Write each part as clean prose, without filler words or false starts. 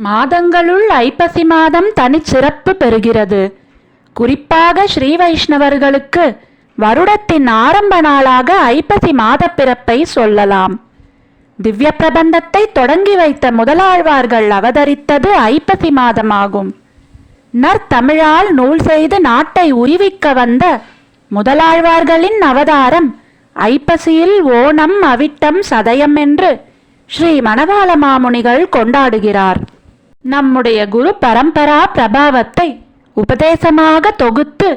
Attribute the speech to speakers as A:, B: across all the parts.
A: மாதங்களுள் ஐப்பசி மாதம் தனிச்சிறப்பு பெறுகிறது. குறிப்பாக ஸ்ரீ வைஷ்ணவர்களுக்கு வருடத்தின் ஆரம்ப நாளாக ஐப்பசி மாத பிறப்பை சொல்லலாம். திவ்ய பிரபந்தத்தை தொடங்கி வைத்த முதலாழ்வார்கள் அவதரித்தது ஐப்பசி மாதமாகும். நற்தமிழால் நூல் செய்து நாட்டை உய்விக்க வந்த முதலாழ்வார்களின் அவதாரம் ஐப்பசியில் ஓணம் அவிட்டம் சதயம் என்று ஸ்ரீ மணவாள மாமுனிகள் கொண்டாடுகிறார். நம்முடைய குரு பரம்பரா பிரபாவத்தை உபதேசமாக தொகுத்து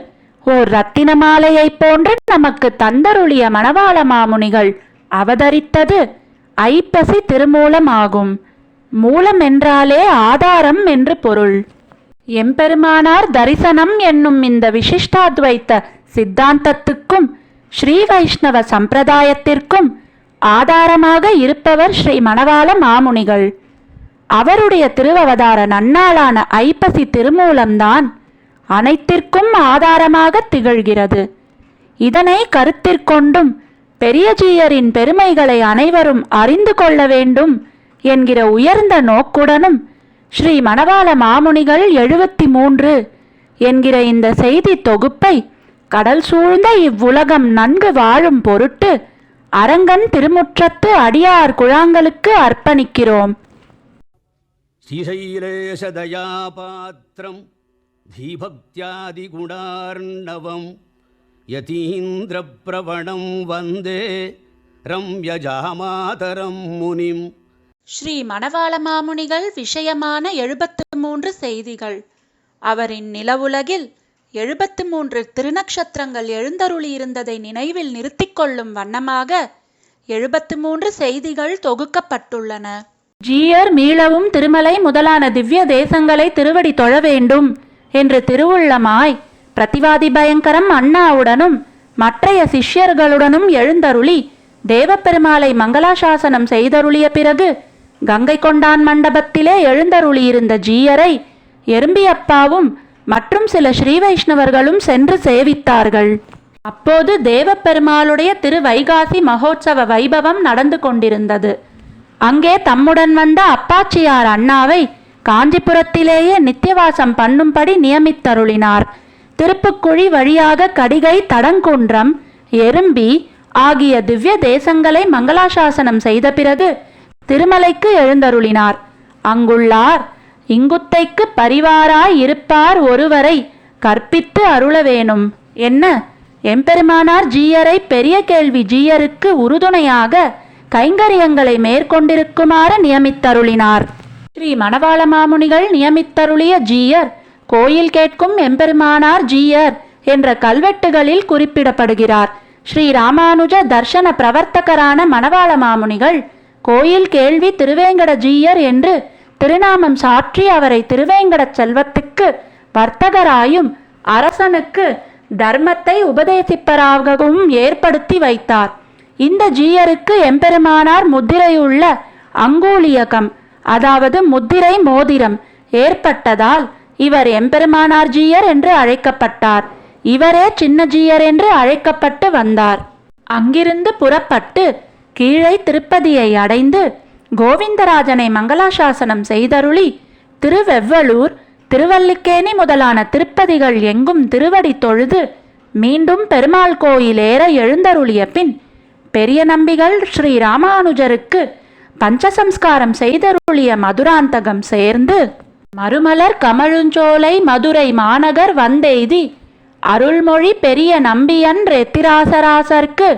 A: ஓர் ரத்தின மாலையை போன்று நமக்கு தந்தருளிய மணவாள மாமுனிகள் அவதரித்தது ஐப்பசி திருமூலமாகும். மூலம் என்றாலே ஆதாரம் என்று பொருள். எம்பெருமானார் தரிசனம் என்னும் இந்த விசிஷ்டாத்வைத்த சித்தாந்தத்துக்கும் ஸ்ரீ வைஷ்ணவ சம்பிரதாயத்திற்கும் ஆதாரமாக இருப்பவர் ஸ்ரீ மணவாள மாமுனிகள். அவருடைய திருவவதார நன்னாளான ஐப்பசி திருமூலம்தான் அனைத்திற்கும் ஆதாரமாக திகழ்கிறது. இதனை கருத்திற்கொண்டும் பெரியஜீயரின் பெருமைகளை அனைவரும் அறிந்து கொள்ள வேண்டும் என்கிற உயர்ந்த நோக்குடனும் ஸ்ரீ மணவாள மாமுனிகள் 73 என்கிற இந்த செய்தி தொகுப்பை கடல் சூழ்ந்த இவ்வுலகம் நன்கு வாழும் பொருட்டு அரங்கன் திருமுற்றத்து அடியார் குழாங்களுக்கு அர்ப்பணிக்கிறோம்.
B: ஸ்ரீசைலேஷதயாபாத்ரம் தீபக்தியாதிகுணார்ணவம் யதீந்திரப்ரவணம் வந்தே ரம்யஜாமாதரம் முனிம்.
A: ஸ்ரீ மணவாள மாமுனிகள் விஷயமான 73 செய்திகள். அவரின் நிலவுலகில் 73 திருநக்ஷத்திரங்கள் எழுந்தருளியிருந்ததை நினைவில் நிறுத்திக் கொள்ளும் வண்ணமாக 73 செய்திகள் தொகுக்கப்பட்டுள்ளன. ஜீயர் மீளவும் திருமலை முதலான திவ்ய தேசங்களை திருவடி தொழ வேண்டும் என்று திருவுள்ளமாய் பிரதிவாதி பயங்கரம் அண்ணாவுடனும் மற்றைய சிஷ்யர்களுடனும் எழுந்தருளி தேவப்பெருமாளை மங்களாசாசனம் செய்தருளிய பிறகு கங்கை கொண்டான் மண்டபத்திலே எழுந்தருளியிருந்த ஜீயரை எறும்பியப்பாவும் மற்றும் சில ஸ்ரீ வைஷ்ணவர்களும் சென்று சேவித்தார்கள். அப்போது தேவப்பெருமாளுடைய திருவைகாசி மகோத்சவ வைபவம் நடந்து கொண்டிருந்தது. அங்கே தம்முடன் வந்த அப்பாச்சியார் அண்ணாவை காஞ்சிபுரத்திலேயே நித்தியவாசம் பண்ணும்படி நியமித்தருளினார். திருப்புக்குழி வழியாக கடிகை, தடங்குன்றம், எறும்பி ஆகிய திவ்ய தேசங்களை மங்களாசாசனம் செய்த பிறகு திருமலைக்கு எழுந்தருளினார். அங்குள்ளார் இங்குத்தைக்கு பரிவாராய் இருப்பார் ஒருவரை கற்பித்து அருள வேணும் என்ன எம்பெருமானார் ஜீயரை பெரிய கேள்வி ஜீயருக்கு உறுதுணையாக கைங்கரியங்களை மேற்கொண்டிருக்குமாறு நியமித்தருளினார். ஸ்ரீ மணவாள மாமுனிகள் நியமித்தருளிய ஜீயர் கோயில் கேட்கும் எம்பெருமானார் ஜீயர் என்ற கல்வெட்டுகளில் குறிப்பிடப்படுகிறார். ஸ்ரீ ராமானுஜ தர்சன பிரவர்த்தகரான மணவாள மாமுனிகள் கோயில் கேள்வி திருவேங்கட ஜீயர் என்று திருநாமம் சாற்றி அவரை திருவேங்கட செல்வத்துக்கு வர்த்தகராயும் அரசனுக்கு தர்மத்தை உபதேசிப்பராகவும் ஏற்படுத்தி வைத்தார். இந்த ஜீயருக்கு எம்பெருமானார் முத்திரையுள்ள அங்கூலியகம், அதாவது முத்திரை மோதிரம் ஏற்பட்டதால் இவர் எம்பெருமானார் ஜீயர் என்று அழைக்கப்பட்டார். இவரே சின்ன ஜீயர் என்று அழைக்கப்பட்டு வந்தார். அங்கிருந்து புறப்பட்டு கீழே திருப்பதியை அடைந்து கோவிந்தராஜனை மங்களாசாசனம் செய்தருளி திருவெவ்வளூர், திருவல்லிக்கேணி முதலான திருப்பதிகள் எங்கும் திருவடி தொழுது மீண்டும் பெருமாள் கோயிலேற எழுந்தருளிய பின் பெரிய நம்பிகள் ஸ்ரீ ராமானுஜருக்கு பஞ்சசம்ஸ்காரம் செய்தருளிய மதுராந்தகம் சேர்ந்து மறுமலர் கமழுஞ்சோலை மதுரை மாநகர் வந்தெய்தி அருள்மொழி பெரிய நம்பியன் ரெத்திராசராசர்க்கு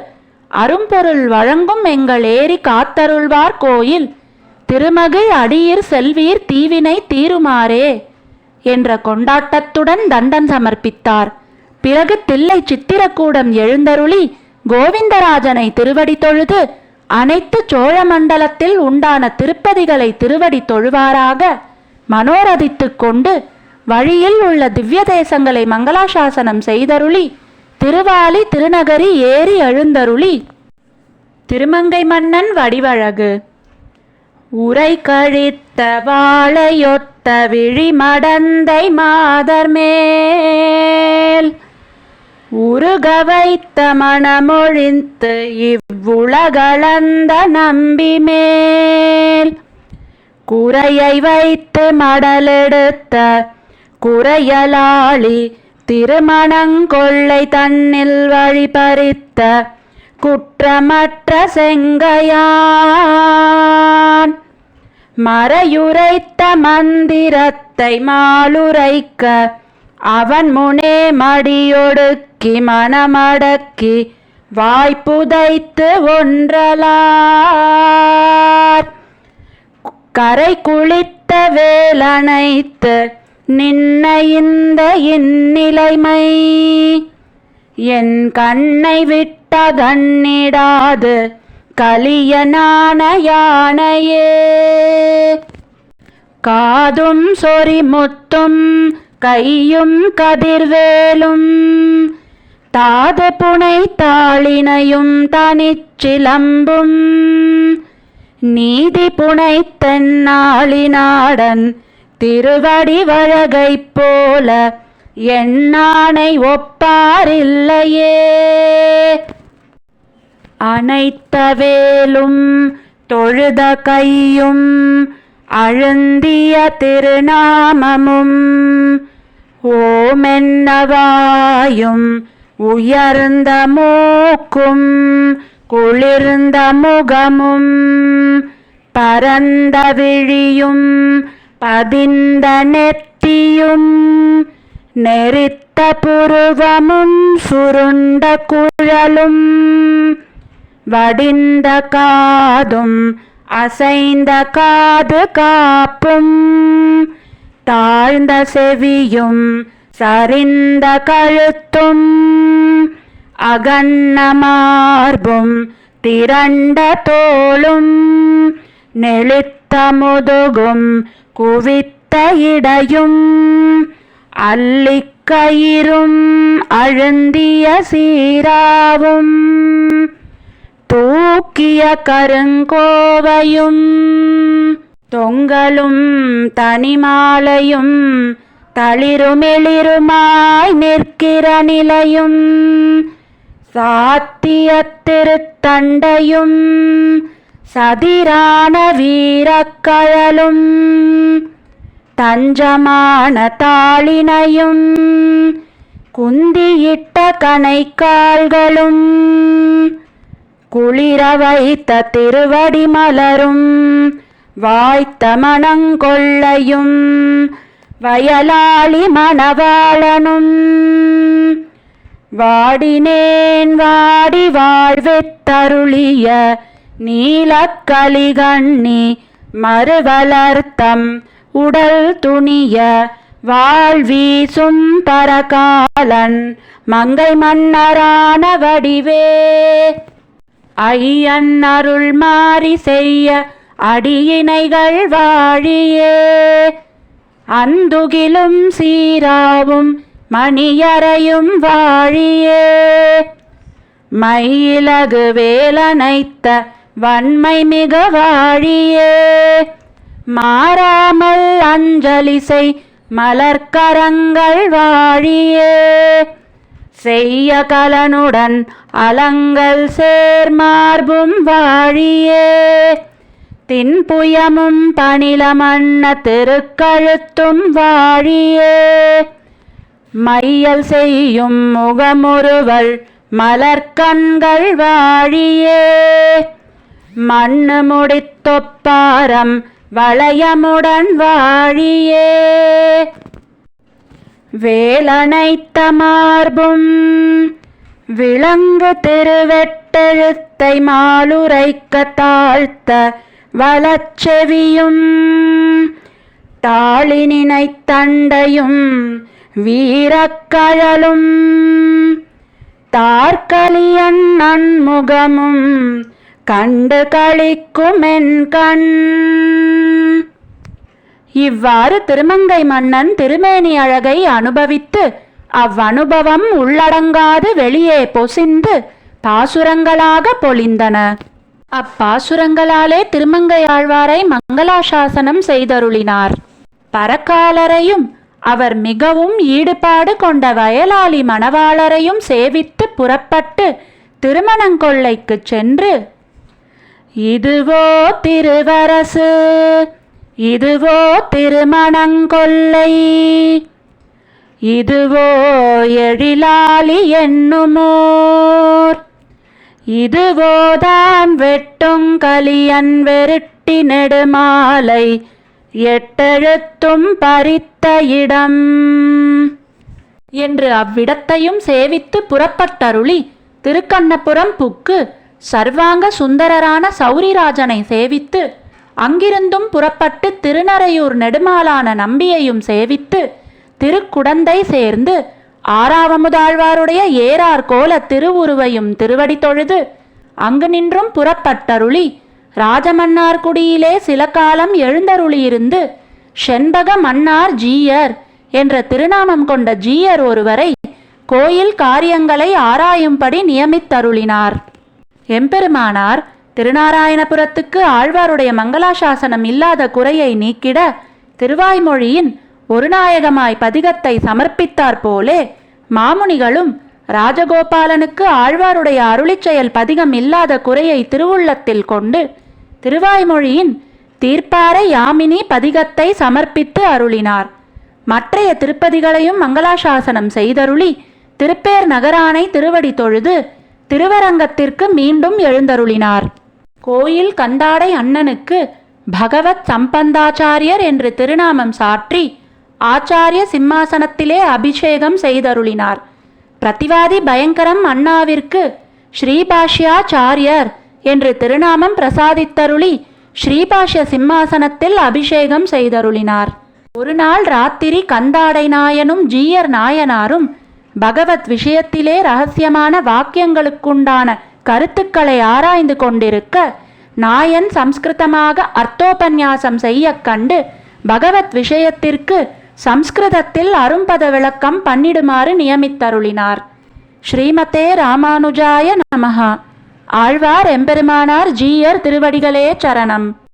A: அரும்பொருள் வழங்கும் எங்கள் ஏரி காத்தருள்வார் கோயில் திருமகிழ் அடியிற் செல்வீர் தீவினை தீருமாறே என்ற கொண்டாட்டத்துடன் தண்டன் சமர்ப்பித்தார். பிறகு தில்லை சித்திரக்கூடம் எழுந்தருளி கோவிந்தராஜனை திருவடி தொழுது அனைத்து சோழ மண்டலத்தில் உண்டான திருப்பதிகளை திருவடி தொழுவாராக மனோரதித்து கொண்டு வழியில் உள்ள திவ்ய தேசங்களை மங்களாசாசனம் செய்தருளி திருவாலி திருநகரி ஏறி எழுந்தருளி திருமங்கை மன்னன் வடிவழகு உரை கழித்த வாழையொத்த விழி மடந்தை மாதர் மேல் உருக வைத்த மனமொழித்து இவ்வுலகளந்த நம்பி மேல் குறையை வைத்து மடலெடுத்த குறையலாளி திருமணங்கொள்ளை தன்னில் வழிபறித்த குற்றமற்ற செங்கையான் மறையுரைத்த மந்திரத்தை மாலுரைக்க அவன் முனே மடியொடுக்கி மனமடக்கி வாய்ப்புதைத்து ஒன்றலார் கரை குளித்த வேலனைத்து நின்ன இந்த இந்நிலைமை என் கண்ணை விட்ட கண்ணிடாது கலியனான யானையே காதும் சொறி முத்தும் கையும் கதிர்வேலும் தாது புனை தாளினையும் தனிச்சிலம்பும் நீதி புனைத்தென்னாளினாடன் திருவடி வழகைப் போல எண்ணானை ஒப்பாரில்லையே அனைத்த வேலும் தொழுத கையும் அழுந்திய திருநாமமும் ஓமென்னவாயும் உயர்ந்த மூக்கும் குளிர்ந்த முகமும் பரந்த விழியும் பதிந்த நெத்தியும் நெறித்த புருவமும் சுருண்ட குழலும் வடிந்த காதும் அசைந்த காது காப்பும் தாழ்ந்த செவியும் சரிந்த கழுத்தும் அகன்ன மார்பும் திரண்ட தோளும் நெளித்த முதுகும் குவித்த இடையும் அல்லிக்கயிறும் அழுந்திய சீராவும் தூக்கிய கருங்கோவையும் தொங்கலும் தனிமாலையும் தளிருமெளிருமாய் நிற்கிற நிலையும் சாத்திய திருத்தண்டையும் சதிரான வீரக்கழலும் தஞ்சமான தாளினையும் குந்தியிட்ட கணைக்கால்களும் குளிர வைத்த திருவடி மலரும் வாய்த்த மணங்கொள்ளையும் வயலாளி மணவாளனும் வாடினேன் வாடி வாழ்வித்தருளிய நீலக்கலிகண்ணி மறுவளர்த்தம் உடல் துணிய வாழ்வீசும் பரகாலன் மங்கை மன்னரான வடிவே ஐயன் அருள் மாறி செய்ய அடியினைகள் வாழியே அந்துகிலும் சீராவும் மணியறையும் வாழியே மயிலகு வேலனைத்த வன்மை மிக வாழியே மாறாமல் அஞ்சலிசை மலர்க்கரங்கள் வாழியே செய்ய கலனுடன் அலங்கல் சேர்மார்பும் வாழியே தின்புயமும் பணிலமன்ன திருக்கழுத்தும் வாழியே மையல் செய்யும் முகமுறுவல் மலர்கண்கள் வாழியே மண்ணு முடித்தொப்பாரம் வளையமுடன் வாழியே வேலனைத்த மார்பும் விளங்கு திருவெட்டெழுத்தை மாலுரைக்க தாழ்த்த வலச்செவியும் தாளினினைத் தண்டையும் வீரக்கழலும் தார்கலியன் நன்முகமும் கண்டு களிக்கும் என் கண். இவ்வாறு திருமங்கை மன்னன் திருமேனி அழகை அனுபவித்து அவ்வனுபவம் உள்ளடங்காது வெளியே பொசிந்து பாசுரங்களாக பொழிந்தன. அப்பாசுரங்களாலே திருமங்கையாழ்வாரை மங்களாசாசனம் செய்தருளினார். பரகாலரையும் அவர் மிகவும் ஈடுபாடு கொண்ட வயலாளி மணவாளரையும் சேவித்து புறப்பட்டு திருமணங்கொள்ளைக்குச் சென்று, இதுவோ திருவரசு, இதுவோ திருமணங்கொல்லை, இதுவோ எழிலாளி என்னுமோர், இதுவோதான் வெட்டுங்கலியன் வெருட்டி நெடுமாலை எட்டெழுத்தும் பறித்த இடம் என்று அவ்விடத்தையும் சேவித்து புறப்பட்டருளி திருக்கண்ணபுரம் புக்கு சர்வாங்க சுந்தரரான சௌரிராஜனை சேவித்து அங்கிருந்தும் புறப்பட்டு திருநறையூர் நெடுமாலான நம்பியையும் சேவித்து திருக்குடந்தை சேர்ந்து ஆறாவமுதாழ்வாருடைய ஏறார் கோல திருவுருவையும் திருவடி தொழுது அங்கு நின்றும் புறப்பட்டருளி ராஜமன்னார்குடியிலே சில காலம் எழுந்தருளியிருந்து செண்பக மன்னார் ஜீயர் என்ற திருநாமம் கொண்ட ஜீயர் ஒருவரை கோயில் காரியங்களை ஆராயும்படி நியமித்தருளினார். எம்பெருமானார் திருநாராயணபுரத்துக்கு ஆழ்வாருடைய மங்களாசாசனம் இல்லாத குறையை நீக்கிட திருவாய்மொழியின் ஒரு நாயகமாய் பதிகத்தை சமர்ப்பித்தார் போலே மாமுனிகளும் ராஜகோபாலனுக்கு ஆழ்வாருடைய அருளிச்செயல் பதிகம் இல்லாத குறையை திருவுள்ளத்தில் கொண்டு திருவாய்மொழியின் தீர்ப்பாரை யாமினி பதிகத்தை சமர்ப்பித்து அருளினார். மற்றைய திருப்பதிகளையும் மங்களாசாசனம் செய்தருளி திருப்பேர் நகரானை திருவடி தொழுது திருவரங்கத்திற்கு மீண்டும் எழுந்தருளினார். கோயில் கந்தாடை அண்ணனுக்கு பகவத் சம்பந்தாச்சாரியர் என்று திருநாமம் சாற்றி ஆச்சாரிய சிம்மாசனத்திலே அபிஷேகம் செய்தருளினார். பிரதிவாதி பயங்கரம் அண்ணாவிற்கு ஸ்ரீபாஷ்யாச்சாரியர் என்று திருநாமம் பிரசாதித்தருளி ஸ்ரீபாஷ்ய சிம்மாசனத்தில் அபிஷேகம் செய்தருளினார். ஒரு நாள் ராத்திரி கந்தாடை நாயனும் ஜீயர் நாயனாரும் பகவத் விஷயத்திலே ரகசியமான வாக்கியங்களுக்குண்டான கருத்துக்களை ஆராய்ந்து கொண்டிருக்க நாயன் சம்ஸ்கிருதமாக அர்த்தோபன்யாசம் செய்ய கண்டு பகவத் விஷயத்திற்கு சம்ஸ்கிருதத்தில் அரும்பத விளக்கம் பண்ணிடுமாறு நியமித்தருளினார். ஸ்ரீமதே ராமானுஜாய நமஹ. ஆழ்வார் எம்பெருமானார் ஜீயர் திருவடிகளே சரணம்.